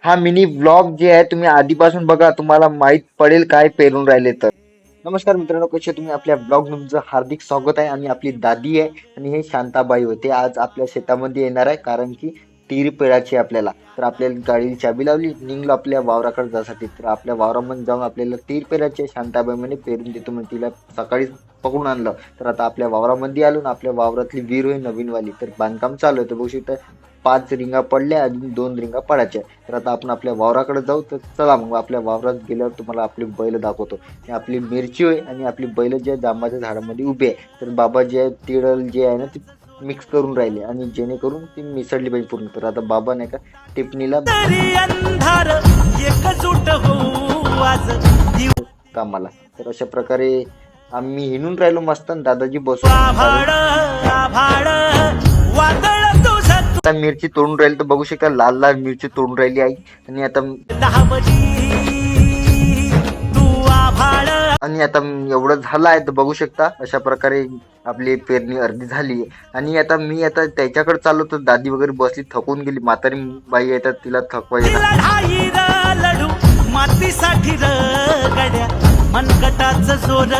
हा mini blog जे आहे तुम्ही आधीपासून बघा, तुम्हाला माहित पडेल काय पेरून राहिले तर. नमस्कार मित्रांनो, कसे तुम्ही? आपल्या ब्लॉग तुमचं हार्दिक स्वागत आहे. आणि आपली दादी आहे आणि हे शांताबाई होते. आज आपल्या शेतामध्ये येणार आहे कारण की टीर पेरायची आहे आपल्याला. तर आपल्याला गाडीची चाबी लावली, निघलो आपल्या वावराकडे जाण्यासाठी. तर आपल्या वावरामध्ये जाऊन आपल्याला टीर पेरायची आहे. शांताबाई म्हणे पेरून देतो म्हणे, तिला सकाळी पकडून आणलं. तर आता आपल्या वावरामध्ये आलो ना, आपल्या वावरातली विहीर होई नवीनवाली, तर बांधकाम चालू आहे. तर बघू शकता 5 रिंगा पडल्या, अजून 2 रिंगा पडायच्या. तर आता आपण आपल्या वावराकडे जाऊ. तर चला मग आपल्या वावरात गेल्यावर तुम्हाला आपली बैल दाखवतो. ही आपली मिरची होय आणि आपली बैल जे आहे जांबाच्या झाडामध्ये उभी आहे. तर बाबा जे आहे तिळ जे आहे ना ते मिक्स करून राहिले, आणि जेणेकरून ती मिसळली पाहिजे पूर्ण. तर आता बाबा नाही का टिपणीला कामाला. तर अशा प्रकारे आम्ही हिंडून राहिलो मस्त, आणि दादाजी बसून आता मिरची तोडून राहिली. तर बघू शकता लाल लाल मिरची तोडून राहिली आई. आणि आता एवढं झालं आहे. तर बघू शकता अशा प्रकारे आपली पेरणी अर्धी झाली. आणि आता मी त्याच्याकडे चाललो, तर दादी वगैरे बसली, थकून गेली. म्हातारी बाई येतात, तिला थकवायला. मातीसाठी र गड्या मनगटाचं जोर